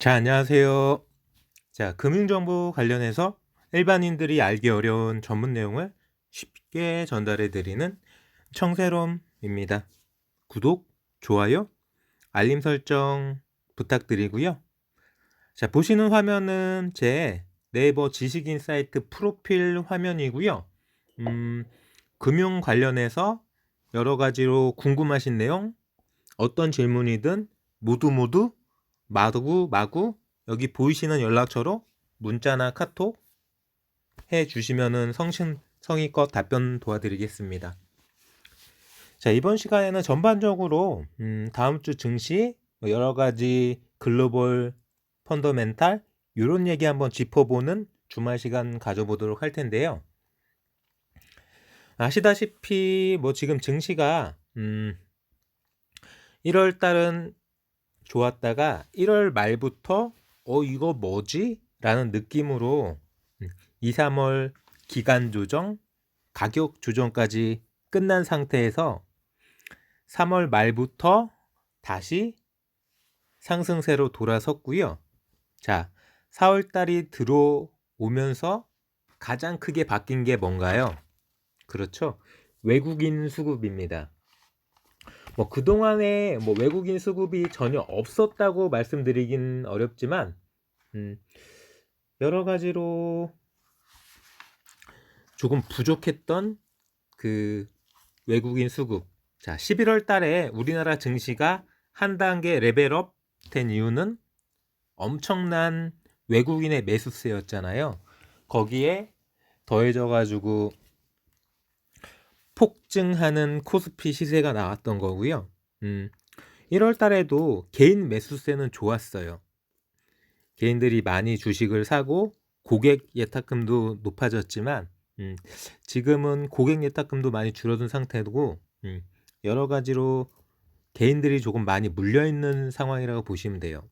자, 안녕하세요. 자, 금융정보 관련해서 일반인들이 알기 어려운 전문 내용을 쉽게 전달해 드리는 청새롬입니다. 구독, 좋아요, 알림 설정 부탁드리고요. 자, 보시는 화면은 제 네이버 지식인사이트 프로필 화면이고요. 금융 관련해서 여러 가지로 궁금하신 내용, 어떤 질문이든 모두 마구 여기 보이시는 연락처로 문자나 카톡 해 주시면은 성의껏 답변 도와드리겠습니다. 자, 이번 시간에는 전반적으로 다음 주 증시 여러 가지 글로벌 펀더멘탈 이런 얘기 한번 짚어보는 주말 시간 가져보도록 할 텐데요. 아시다시피 지금 증시가 1월 달은 좋았다가 1월 말부터 이거 뭐지? 라는 느낌으로 2, 3월 기간 조정, 가격 조정까지 끝난 상태에서 3월 말부터 다시 상승세로 돌아섰고요. 자, 4월 달이 들어오면서 가장 크게 바뀐 게 뭔가요? 그렇죠. 외국인 수급입니다. 그동안에 외국인 수급이 전혀 없었다고 말씀드리긴 어렵지만, 여러 가지로 조금 부족했던 그 외국인 수급. 자, 11월 달에 우리나라 증시가 한 단계 레벨업 된 이유는 엄청난 외국인의 매수세였잖아요. 거기에 더해져가지고 폭증하는 코스피 시세가 나왔던 거고요. 1월 달에도 개인 매수세는 좋았어요. 개인들이 많이 주식을 사고 고객 예탁금도 높아졌지만 지금은 고객 예탁금도 많이 줄어든 상태고 여러 가지로 개인들이 조금 많이 물려있는 상황이라고 보시면 돼요.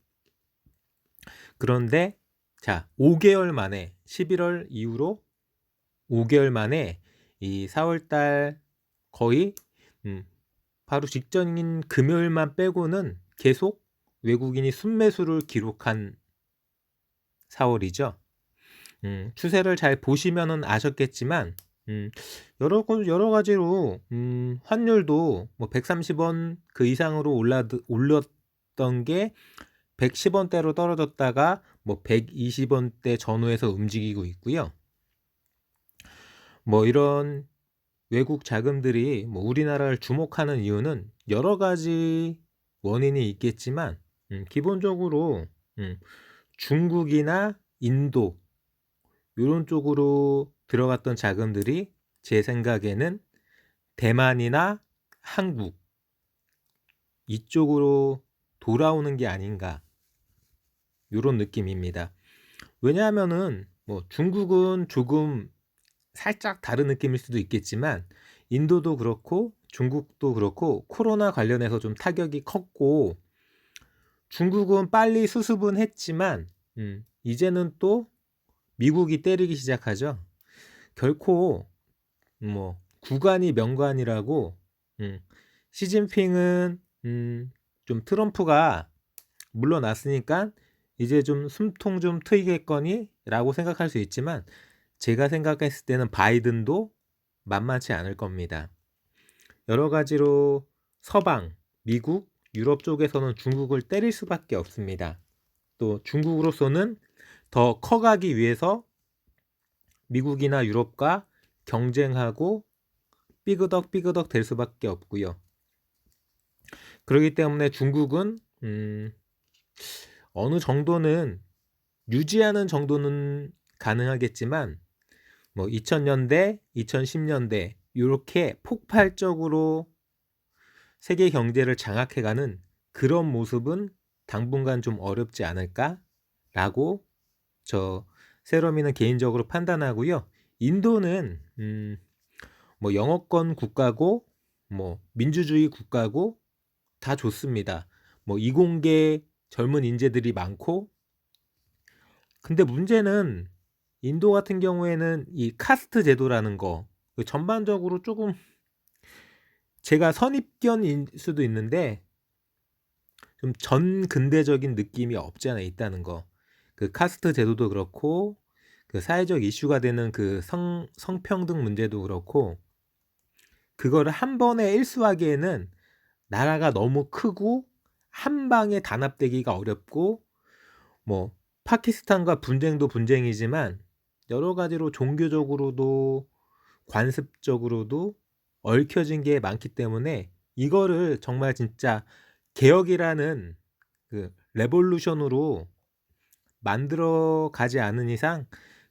그런데 자, 5개월 만에 11월 이후로 5개월 만에 이 4월달 거의 바로 직전인 금요일만 빼고는 계속 외국인이 순매수를 기록한 4월이죠. 추세를 잘 보시면은 아셨겠지만 여러 가지로 환율도 130원 그 이상으로 올렸던 게 110원대로 떨어졌다가 120원대 전후에서 움직이고 있고요. 이런 외국 자금들이 우리나라를 주목하는 이유는 여러 가지 원인이 있겠지만 기본적으로 중국이나 인도 이런 쪽으로 들어갔던 자금들이 제 생각에는 대만이나 한국 이쪽으로 돌아오는 게 아닌가 이런 느낌입니다. 왜냐하면은 중국은 조금 살짝 다른 느낌일 수도 있겠지만 인도도 그렇고 중국도 그렇고 코로나 관련해서 좀 타격이 컸고 중국은 빨리 수습은 했지만 이제는 또 미국이 때리기 시작하죠. 결코 구간이 명관이라고 시진핑은 좀 트럼프가 물러났으니까 이제 좀 숨통 좀 트이겠거니 라고 생각할 수 있지만 제가 생각했을 때는 바이든도 만만치 않을 겁니다. 여러 가지로 서방, 미국, 유럽 쪽에서는 중국을 때릴 수밖에 없습니다. 또 중국으로서는 더 커가기 위해서 미국이나 유럽과 경쟁하고 삐그덕 될 수밖에 없고요. 그렇기 때문에 중국은 어느 정도는 유지하는 정도는 가능하겠지만 2000년대, 2010년대 이렇게 폭발적으로 세계 경제를 장악해가는 그런 모습은 당분간 좀 어렵지 않을까라고 세러미는 개인적으로 판단하고요. 인도는 영어권 국가고 민주주의 국가고 다 좋습니다. 이공계 젊은 인재들이 많고 근데 문제는 인도 같은 경우에는 이 카스트 제도라는 거 전반적으로 조금 제가 선입견일 수도 있는데 좀 전근대적인 느낌이 없지 않아 있다는 거. 그 카스트 제도도 그렇고 그 사회적 이슈가 되는 그 성평등 문제도 그렇고 그거를 한 번에 일수하기에는 나라가 너무 크고 한 방에 단합되기가 어렵고 뭐 파키스탄과 분쟁도 분쟁이지만 여러 가지로 종교적으로도 관습적으로도 얽혀진 게 많기 때문에 이거를 정말 진짜 개혁이라는 그 레볼루션으로 만들어 가지 않은 이상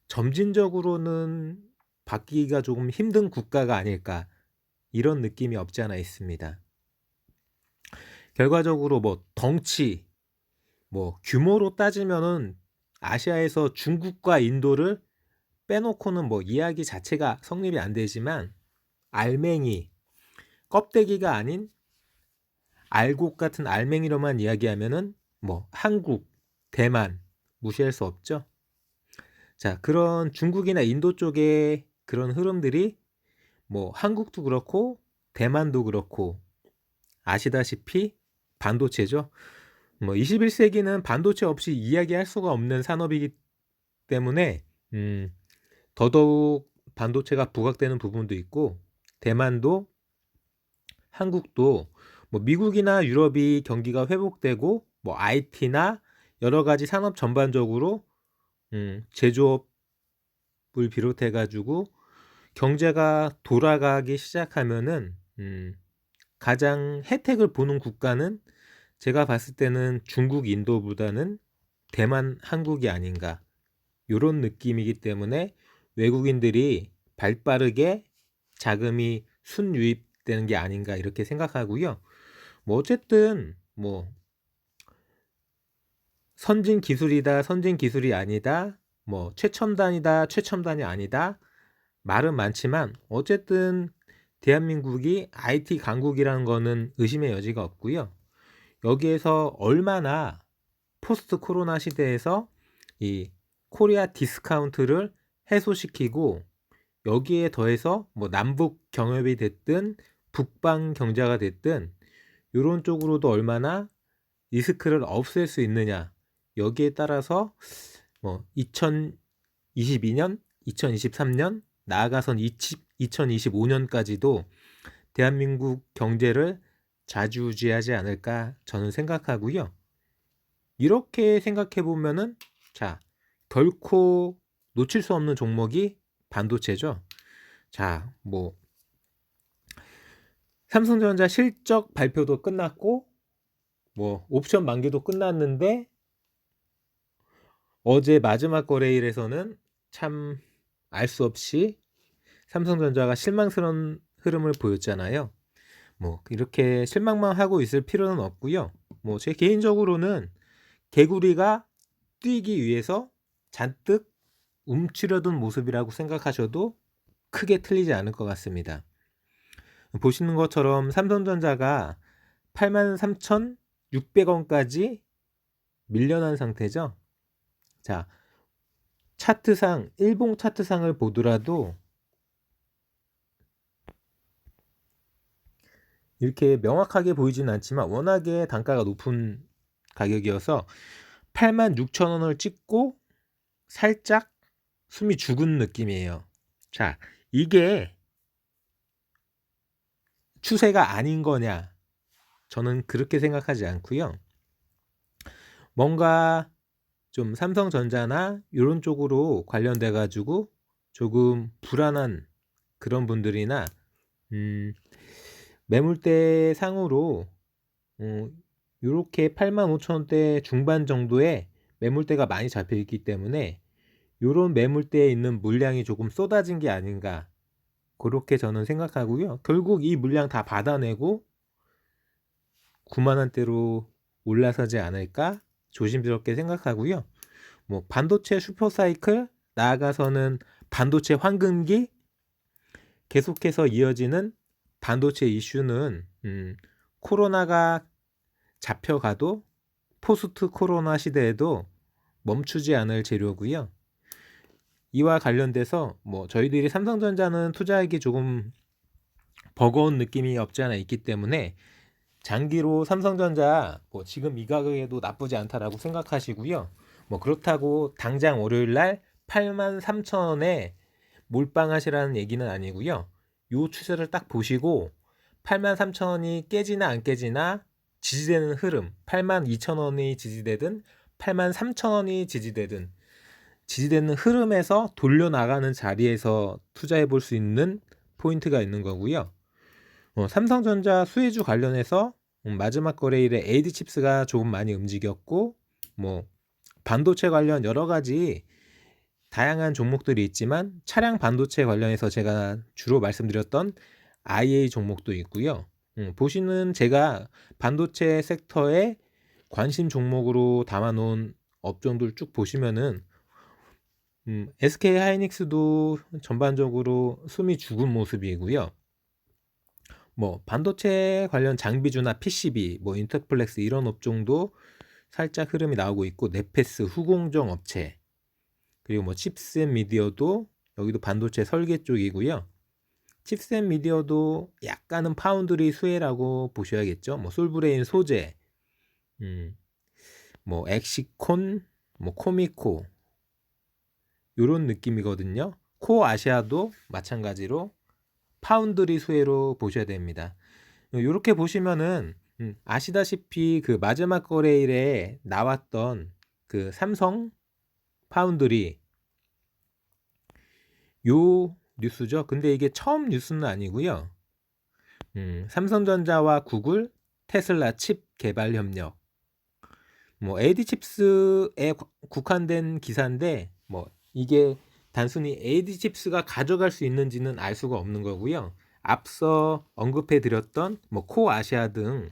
점진적으로는 바뀌기가 조금 힘든 국가가 아닐까 이런 느낌이 없지 않아 있습니다. 결과적으로 뭐 덩치, 뭐 규모로 따지면은 아시아에서 중국과 인도를 빼놓고는 뭐 이야기 자체가 성립이 안 되지만 알맹이, 껍데기가 아닌 알곡 같은 알맹이로만 이야기하면은 뭐 한국, 대만 무시할 수 없죠. 자, 그런 중국이나 인도 쪽의 그런 흐름들이 뭐 한국도 그렇고 대만도 그렇고 아시다시피 반도체죠. 뭐 21세기는 반도체 없이 이야기할 수가 없는 산업이기 때문에 더더욱 반도체가 부각되는 부분도 있고 대만도 한국도 뭐 미국이나 유럽이 경기가 회복되고 뭐 IT나 여러 가지 산업 전반적으로 제조업을 비롯해 가지고 경제가 돌아가기 시작하면은 가장 혜택을 보는 국가는 제가 봤을 때는 중국, 인도보다는 대만, 한국이 아닌가 요런 느낌이기 때문에 외국인들이 발빠르게 자금이 순유입되는 게 아닌가 이렇게 생각하고요. 뭐 어쨌든 뭐 선진 기술이다, 선진 기술이 아니다, 뭐 최첨단이다, 최첨단이 아니다 말은 많지만 어쨌든 대한민국이 IT 강국이라는 거는 의심의 여지가 없고요. 여기에서 얼마나 포스트 코로나 시대에서 이 코리아 디스카운트를 해소시키고 여기에 더해서 뭐 남북 경협이 됐든 북방 경제가 됐든 이런 쪽으로도 얼마나 리스크를 없앨 수 있느냐 여기에 따라서 뭐 2022년, 2023년 나아가선 2025년까지도 대한민국 경제를 좌지우지하지 않을까 저는 생각하고요. 이렇게 생각해 보면은 자 결코 놓칠 수 없는 종목이 반도체죠. 자, 뭐 삼성전자 실적 발표도 끝났고 뭐 옵션 만기도 끝났는데 어제 마지막 거래일에서는 참 알 수 없이 삼성전자가 실망스러운 흐름을 보였잖아요. 뭐 이렇게 실망만 하고 있을 필요는 없고요. 뭐 제 개인적으로는 개구리가 뛰기 위해서 잔뜩 움츠려든 모습이라고 생각하셔도 크게 틀리지 않을 것 같습니다. 보시는 것처럼 삼성전자가 83,600원까지 밀려난 상태죠. 자, 차트상, 일봉 차트상을 보더라도 이렇게 명확하게 보이진 않지만 워낙에 단가가 높은 가격이어서 86,000원을 찍고 살짝 숨이 죽은 느낌이에요. 자, 이게 추세가 아닌 거냐? 저는 그렇게 생각하지 않고요. 뭔가 좀 삼성전자나 이런 쪽으로 관련돼 가지고 조금 불안한 그런 분들이나 매물대 상으로 요렇게 85,000원대 중반 정도의 매물대가 많이 잡혀 있기 때문에 요런 매물대에 있는 물량이 조금 쏟아진 게 아닌가 그렇게 저는 생각하고요. 결국 이 물량 다 받아내고 9만원대로 올라서지 않을까 조심스럽게 생각하고요. 뭐 반도체 슈퍼사이클 나아가서는 반도체 황금기 계속해서 이어지는 반도체 이슈는 코로나가 잡혀가도 포스트 코로나 시대에도 멈추지 않을 재료고요. 이와 관련돼서 뭐 저희들이 삼성전자는 투자하기 조금 버거운 느낌이 없지 않아 있기 때문에 장기로 삼성전자 뭐 지금 이 가격에도 나쁘지 않다라고 생각하시고요. 뭐 그렇다고 당장 월요일 날 83,000원에 몰빵하시라는 얘기는 아니고요. 요 추세를 딱 보시고 83,000원이 깨지나 안 깨지나 지지되는 흐름, 82,000원이 지지되든 83,000원이 지지되는 흐름에서 돌려나가는 자리에서 투자해 볼 수 있는 포인트가 있는 거고요. 삼성전자 수혜주 관련해서 마지막 거래일에 AD칩스가 조금 많이 움직였고, 뭐 반도체 관련 여러 가지 다양한 종목들이 있지만 차량 반도체 관련해서 제가 주로 말씀드렸던 IA 종목도 있고요. 보시는 제가 반도체 섹터에 관심 종목으로 담아놓은 업종들 쭉 보시면은 SK 하이닉스도 전반적으로 숨이 죽은 모습이고요. 뭐 반도체 관련 장비주나 PCB, 뭐 인터플렉스 이런 업종도 살짝 흐름이 나오고 있고, 네페스 후공정 업체, 그리고 뭐 칩셋미디어도 여기도 반도체 설계 쪽이고요. 칩셋미디어도 약간은 파운드리 수혜라고 보셔야겠죠. 뭐 솔브레인 소재, 뭐 엑시콘, 뭐 코미코 요런 느낌이거든요. 코아시아도 마찬가지로 파운드리 수혜로 보셔야 됩니다. 이렇게 보시면은 아시다시피 그 마지막 거래일에 나왔던 그 삼성 파운드리 요 뉴스죠. 근데 이게 처음 뉴스는 아니고요. 삼성전자와 구글, 테슬라 칩 개발 협력, 뭐 AD칩스에 국한된 기사인데, 뭐 이게 단순히 AD칩스가 가져갈 수 있는지는 알 수가 없는 거고요. 앞서 언급해 드렸던 뭐 코아시아 등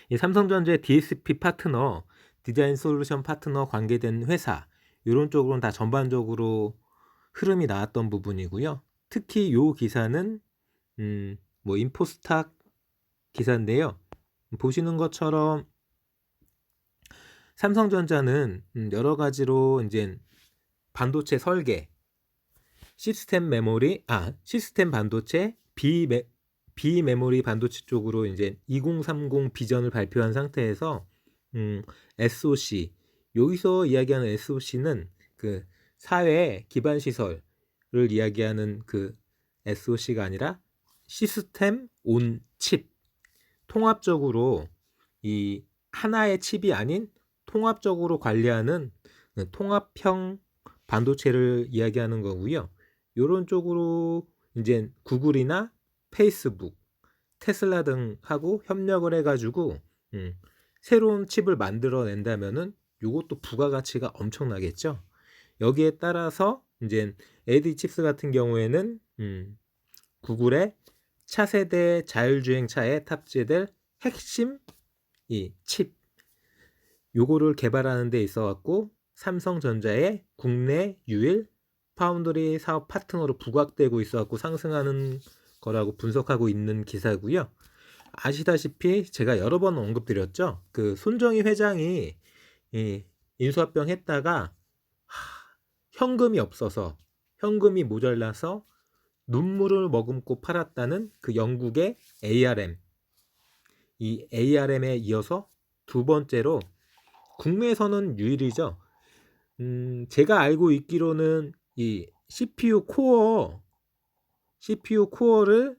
이 삼성전자의 DSP 파트너, 디자인 솔루션 파트너 관계된 회사, 이런 쪽으로는 다 전반적으로 흐름이 나왔던 부분이고요. 특히 요 기사는 뭐 인포스탁 기사인데요. 보시는 것처럼 삼성전자는 여러 가지로 이제 반도체 설계, 시스템 반도체, 비메모리 반도체 쪽으로 이제 2030 비전을 발표한 상태에서 SOC, 여기서 이야기하는 SOC는 그 사회 기반 시설을 이야기하는 그 SOC가 아니라 시스템 온 칩, 통합적으로 이 하나의 칩이 아닌 통합적으로 관리하는 통합형 반도체를 이야기하는 거고요. 이런 쪽으로 이제 구글이나 페이스북, 테슬라 등하고 협력을 해가지고 새로운 칩을 만들어낸다면은 이것도 부가가치가 엄청나겠죠. 여기에 따라서 이제 AD 칩스 같은 경우에는 구글의 차세대 자율주행차에 탑재될 핵심 이 칩, 요거를 개발하는 데 있어 갖고 삼성전자의 국내 유일 파운드리 사업 파트너로 부각되고 있어 갖고 상승하는 거라고 분석하고 있는 기사고요. 아시다시피 제가 여러 번 언급드렸죠. 그 손정희 회장이 인수합병 했다가 현금이 없어서, 현금이 모자라서 눈물을 머금고 팔았다는 그 영국의 ARM, 이 ARM에 이어서 두 번째로 국내에서는 유일이죠. 제가 알고 있기로는 이 CPU 코어를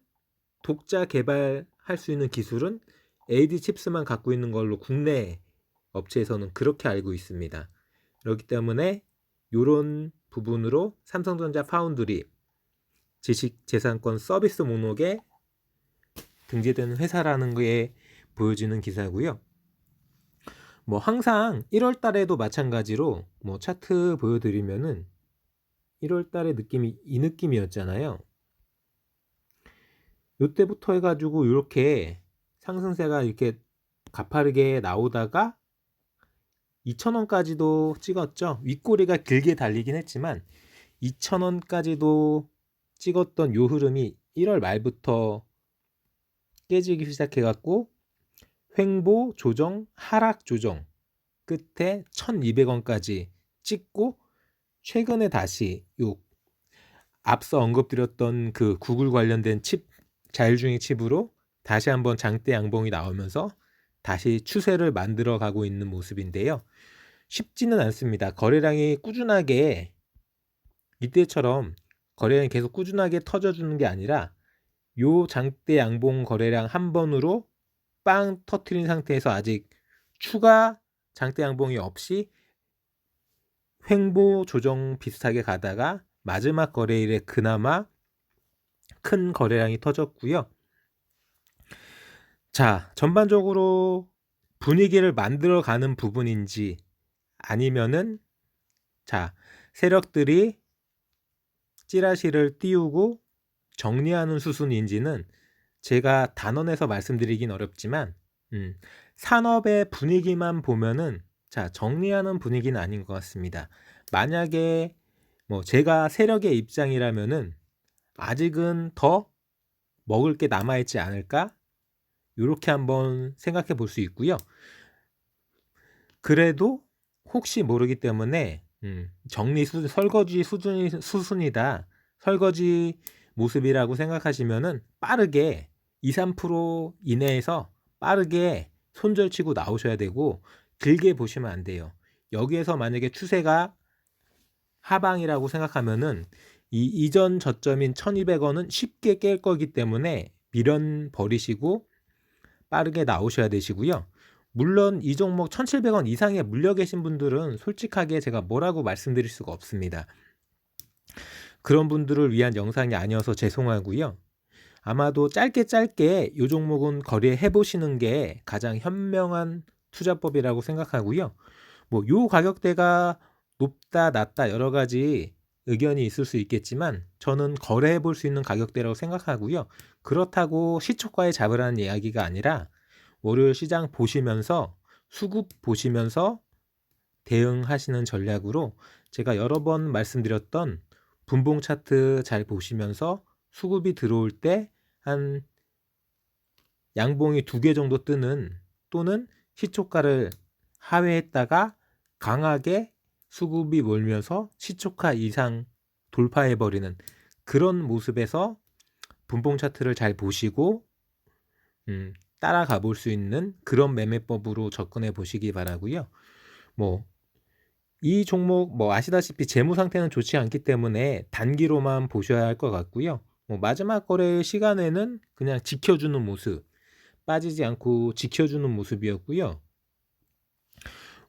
독자 개발할 수 있는 기술은 AD 칩스만 갖고 있는 걸로 국내 업체에서는 그렇게 알고 있습니다. 그렇기 때문에 이런 부분으로 삼성전자 파운드리 지식재산권 서비스 목록에 등재되는 회사라는 게 보여지는 기사고요. 뭐 항상 1월 달에도 마찬가지로 뭐 차트 보여드리면은 1월 달의 느낌이 이 느낌이었잖아요. 요때부터 해가지고 이렇게 상승세가 이렇게 가파르게 나오다가 2,000원까지도 찍었죠. 윗꼬리가 길게 달리긴 했지만 2,000원까지도 찍었던 요 흐름이 1월 말부터 깨지기 시작해갖고 횡보 조정, 하락 조정 끝에 1,200원까지 찍고 최근에 다시 요 앞서 언급드렸던 그 구글 관련된 칩, 자율주행 칩으로 다시 한번 장대 양봉이 나오면서 다시 추세를 만들어 가고 있는 모습인데요. 쉽지는 않습니다. 거래량이 꾸준하게 이때처럼 거래량이 계속 꾸준하게 터져주는 게 아니라 요 장대 양봉 거래량 한 번으로 빵 터트린 상태에서 아직 추가 장대 양봉이 없이 횡보 조정 비슷하게 가다가 마지막 거래일에 그나마 큰 거래량이 터졌고요. 자, 전반적으로 분위기를 만들어 가는 부분인지 아니면은 자, 세력들이 찌라시를 띄우고 정리하는 수순인지는 제가 단언해서 말씀드리긴 어렵지만 산업의 분위기만 보면은 자, 정리하는 분위기는 아닌 것 같습니다. 만약에 뭐 제가 세력의 입장이라면은 아직은 더 먹을 게 남아있지 않을까? 이렇게 한번 생각해 볼 수 있고요. 그래도 혹시 모르기 때문에 정리 수준, 설거지 수순이다. 설거지 모습이라고 생각하시면은 빠르게 2, 3% 이내에서 빠르게 손절치고 나오셔야 되고 길게 보시면 안 돼요. 여기에서 만약에 추세가 하방이라고 생각하면은 이 이전 저점인 1200원은 쉽게 깰 거기 때문에 미련 버리시고 빠르게 나오셔야 되시고요. 물론 이 종목 1700원 이상에 물려 계신 분들은 솔직하게 제가 뭐라고 말씀드릴 수가 없습니다. 그런 분들을 위한 영상이 아니어서 죄송하고요. 아마도 짧게 이 종목은 거래해 보시는 게 가장 현명한 투자법이라고 생각하고요. 뭐 요 가격대가 높다 낮다 여러 가지 의견이 있을 수 있겠지만 저는 거래해 볼 수 있는 가격대라고 생각하고요. 그렇다고 시초가에 잡으라는 이야기가 아니라 월요일 시장 보시면서 수급 보시면서 대응하시는 전략으로 제가 여러 번 말씀드렸던 분봉 차트 잘 보시면서 수급이 들어올 때 한 양봉이 2개 정도 뜨는 또는 시초가를 하회했다가 강하게 수급이 몰면서 시초가 이상 돌파해버리는 그런 모습에서 분봉 차트를 잘 보시고 따라가 볼 수 있는 그런 매매법으로 접근해 보시기 바라고요. 뭐 이 종목 뭐 아시다시피 재무 상태는 좋지 않기 때문에 단기로만 보셔야 할 것 같고요. 뭐 마지막 거래 시간에는 그냥 지켜주는 모습, 빠지지 않고 지켜주는 모습이었고요.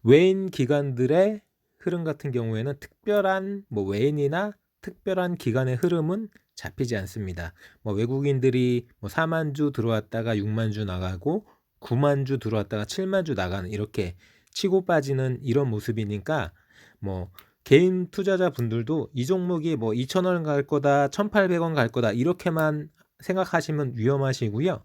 외인 기관들의 흐름 같은 경우에는 특별한 뭐 외인이나 특별한 기관의 흐름은 잡히지 않습니다. 뭐 외국인들이 뭐 4만 주 들어왔다가 6만 주 나가고 9만 주 들어왔다가 7만 주 나가는 이렇게 치고 빠지는 이런 모습이니까 뭐 개인 투자자 분들도 이 종목이 뭐 2,000원 갈 거다, 1,800원 갈 거다 이렇게만 생각하시면 위험하시고요.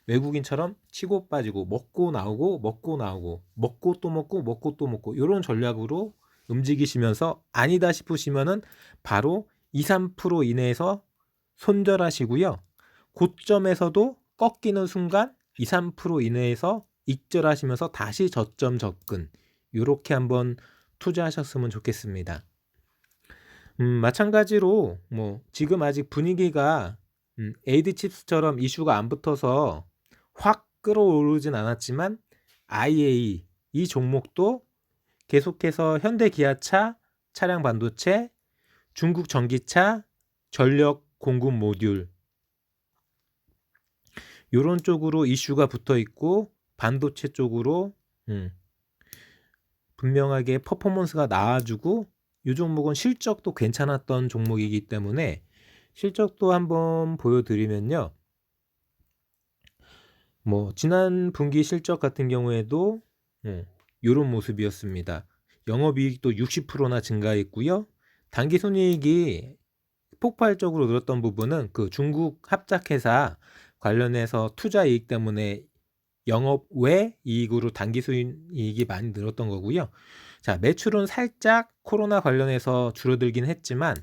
외국인처럼 치고 빠지고 먹고 나오고 먹고 나오고 먹고 또 먹고 먹고 또 먹고 이런 전략으로 움직이시면서 아니다 싶으시면은 바로 2, 3% 이내에서 손절하시고요. 고점에서도 꺾이는 순간 2, 3% 이내에서 익절하시면서 다시 저점 접근 이렇게 한번 투자하셨으면 좋겠습니다. 마찬가지로 뭐 지금 아직 분위기가 에이드칩스처럼 이슈가 안 붙어서 확 끌어오르진 않았지만 IA 이 종목도 계속해서 현대기아차, 차량 반도체, 중국 전기차, 전력 공급 모듈 이런 쪽으로 이슈가 붙어 있고 반도체 쪽으로 분명하게 퍼포먼스가 나와주고 이 종목은 실적도 괜찮았던 종목이기 때문에 실적도 한번 보여드리면요. 뭐 지난 분기 실적 같은 경우에도 이런 모습이었습니다. 영업이익도 60%나 증가했고요. 당기순이익이 폭발적으로 늘었던 부분은 그 중국 합작회사 관련해서 투자이익 때문에 영업 외 이익으로 당기순이익이 많이 늘었던 거고요. 자, 매출은 살짝 코로나 관련해서 줄어들긴 했지만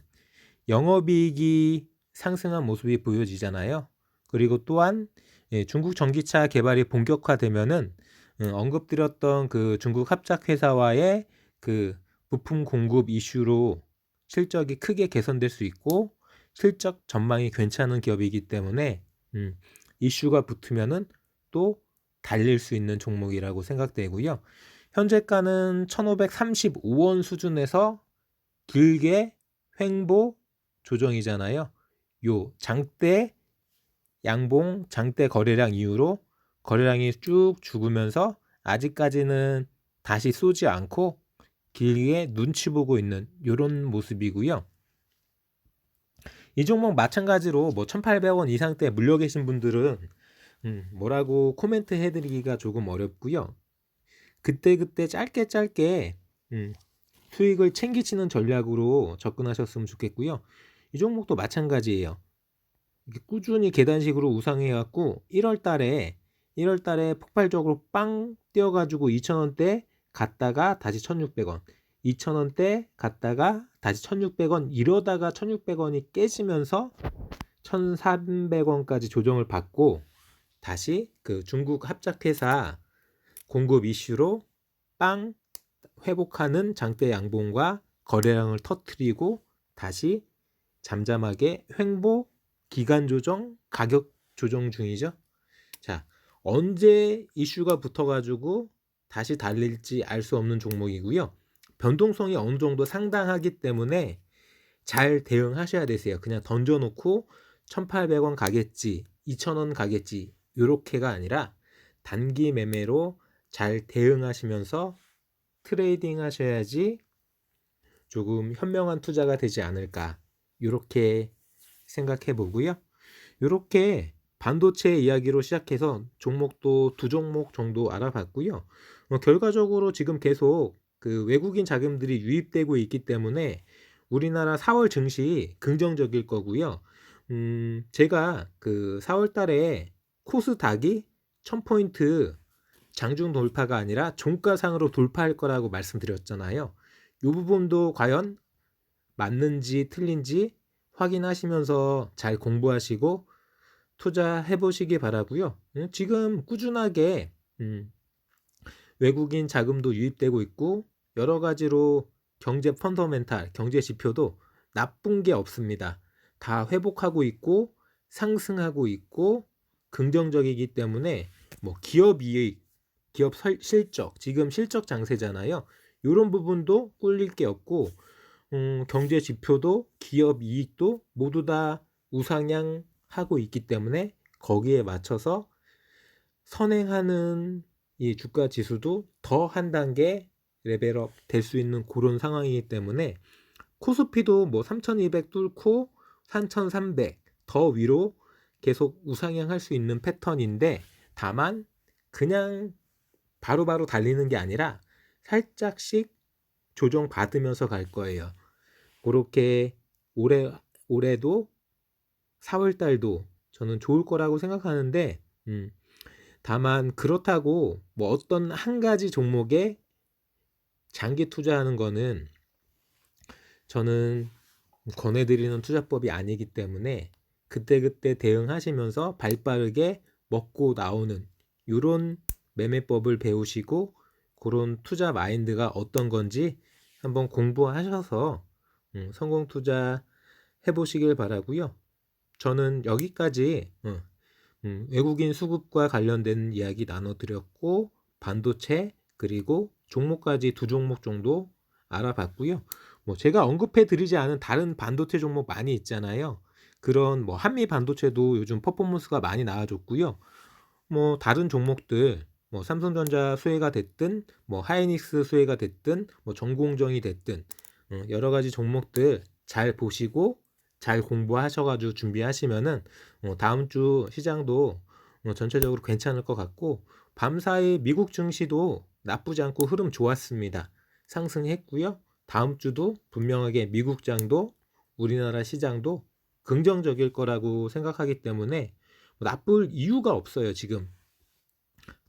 영업이익이 상승한 모습이 보여지잖아요. 그리고 또한 중국 전기차 개발이 본격화되면은 언급드렸던 그 중국 합작회사와의 그 부품 공급 이슈로 실적이 크게 개선될 수 있고 실적 전망이 괜찮은 기업이기 때문에 이슈가 붙으면은 또 달릴 수 있는 종목이라고 생각되고요. 현재가는 1,535원 수준에서 길게 횡보 조정이잖아요. 요 장대 양봉, 장대 거래량 이후로 거래량이 쭉 죽으면서 아직까지는 다시 쏘지 않고 길게 눈치 보고 있는 이런 모습이고요. 이 종목 마찬가지로 뭐 1,800원 이상대 물려 계신 분들은 뭐라고 코멘트 해드리기가 조금 어렵고요. 그때그때 짧게 수익을 챙기시는 전략으로 접근하셨으면 좋겠고요. 이 종목도 마찬가지예요. 이렇게 꾸준히 계단식으로 우상해갖고 1월달에 폭발적으로 빵 뛰어가지고 2,000원대 갔다가 다시 1,600원, 2,000원대 갔다가 다시 1,600원, 이러다가 1,600원이 깨지면서 1,300원까지 조정을 받고 다시 그 중국 합작회사 공급 이슈로 빵 회복하는 장대 양봉과 거래량을 터뜨리고 다시 잠잠하게 횡보, 기간 조정, 가격 조정 중이죠. 자, 언제 이슈가 붙어가지고 다시 달릴지 알 수 없는 종목이고요. 변동성이 어느 정도 상당하기 때문에 잘 대응하셔야 되세요. 그냥 던져놓고 1,800원 가겠지, 2,000원 가겠지 이렇게가 아니라 단기 매매로 잘 대응하시면서 트레이딩 하셔야지 조금 현명한 투자가 되지 않을까 이렇게 생각해 보고요. 이렇게 반도체 이야기로 시작해서 종목도 2종목 정도 알아봤고요. 결과적으로 지금 계속 그 외국인 자금들이 유입되고 있기 때문에 우리나라 4월 증시 긍정적일 거고요. 제가 그 4월 달에 코스닥이 1000포인트 장중 돌파가 아니라 종가상으로 돌파할 거라고 말씀드렸잖아요. 이 부분도 과연 맞는지 틀린지 확인하시면서 잘 공부하시고 투자해 보시기 바라고요. 지금 꾸준하게 외국인 자금도 유입되고 있고 여러 가지로 경제 펀더멘탈, 경제 지표도 나쁜 게 없습니다. 다 회복하고 있고 상승하고 있고 긍정적이기 때문에 뭐 기업 이익, 기업 실적, 지금 실적 장세잖아요. 이런 부분도 꿀릴 게 없고 경제 지표도 기업 이익도 모두 다 우상향하고 있기 때문에 거기에 맞춰서 선행하는 이 주가 지수도 더 한 단계 레벨업 될 수 있는 그런 상황이기 때문에 코스피도 뭐 3,200 뚫고 3,300 더 위로 계속 우상향할 수 있는 패턴인데 다만 그냥 바로바로 달리는 게 아니라 살짝씩 조정 받으면서 갈 거예요. 그렇게 올해도 4월 달도 저는 좋을 거라고 생각하는데 다만 그렇다고 뭐 어떤 한 가지 종목에 장기 투자하는 거는 저는 권해드리는 투자법이 아니기 때문에 그때그때 대응하시면서 발빠르게 먹고 나오는 이런 매매법을 배우시고 그런 투자 마인드가 어떤 건지 한번 공부하셔서 성공 투자 해보시길 바라고요. 저는 여기까지 외국인 수급과 관련된 이야기 나눠드렸고 반도체 그리고 종목까지 2종목 정도 알아봤고요. 뭐 제가 언급해 드리지 않은 다른 반도체 종목 많이 있잖아요. 그런 뭐 한미 반도체도 요즘 퍼포먼스가 많이 나아졌고요. 뭐 다른 종목들 뭐 삼성전자 수혜가 됐든 뭐 하이닉스 수혜가 됐든 뭐 전공정이 됐든 여러 가지 종목들 잘 보시고 잘 공부하셔가지고 준비하시면은 다음 주 시장도 전체적으로 괜찮을 것 같고 밤사이 미국 증시도 나쁘지 않고 흐름 좋았습니다. 상승했고요. 다음 주도 분명하게 미국장도 우리나라 시장도 긍정적일 거라고 생각하기 때문에 나쁠 이유가 없어요. 지금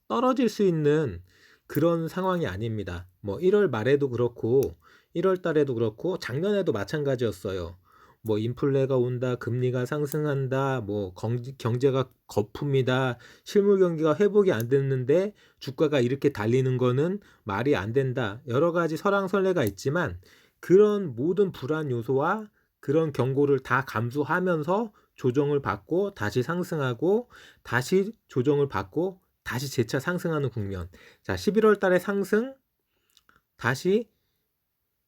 떨어질 수 있는 그런 상황이 아닙니다. 뭐 1월 말에도 그렇고 1월 달에도 그렇고 작년에도 마찬가지였어요. 뭐 인플레가 온다, 금리가 상승한다, 뭐 경제가 거품이다, 실물 경기가 회복이 안 됐는데 주가가 이렇게 달리는 거는 말이 안 된다. 여러 가지 설왕설래가 있지만 그런 모든 불안 요소와 그런 경고를 다 감수하면서 조정을 받고 다시 상승하고 다시 조정을 받고 다시 재차 상승하는 국면. 자, 11월 달에 상승, 다시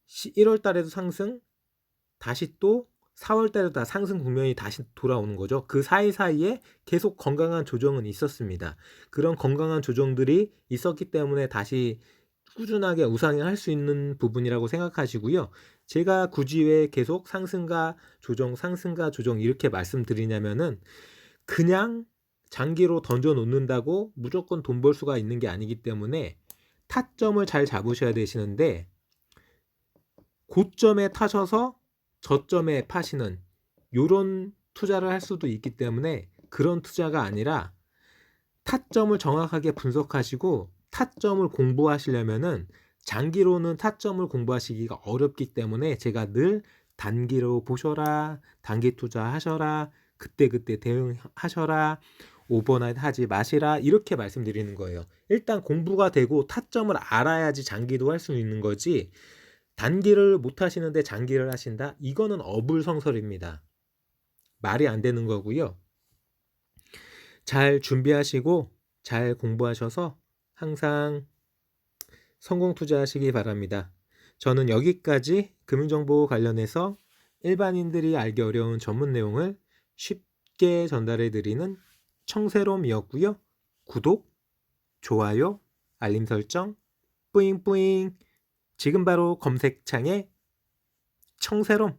1월 달에도 상승, 다시 또 4월 달에도 다 상승 국면이 다시 돌아오는 거죠. 그 사이사이에 계속 건강한 조정은 있었습니다. 그런 건강한 조정들이 있었기 때문에 다시 꾸준하게 우상향할 수 있는 부분이라고 생각하시고요. 제가 굳이 왜 계속 상승과 조정, 상승과 조정 이렇게 말씀드리냐면은 그냥 장기로 던져 놓는다고 무조건 돈 벌 수가 있는 게 아니기 때문에 타점을 잘 잡으셔야 되시는데, 고점에 타셔서 저점에 파시는 요런 투자를 할 수도 있기 때문에 그런 투자가 아니라 타점을 정확하게 분석하시고 타점을 공부하시려면은 장기로는 타점을 공부하시기가 어렵기 때문에 제가 늘 단기로 보셔라, 단기 투자하셔라, 그때그때 대응하셔라, 오버나잇 하지 마시라 이렇게 말씀드리는 거예요. 일단 공부가 되고 타점을 알아야지 장기도 할 수 있는 거지, 단기를 못 하시는데 장기를 하신다? 이거는 어불성설입니다. 말이 안 되는 거고요. 잘 준비하시고 잘 공부하셔서 항상 성공 투자하시기 바랍니다. 저는 여기까지 금융정보 관련해서 일반인들이 알기 어려운 전문 내용을 쉽게 전달해 드리는 청새롬이었고요. 구독, 좋아요, 알림 설정, 뿌잉뿌잉. 지금 바로 검색창에 청새롬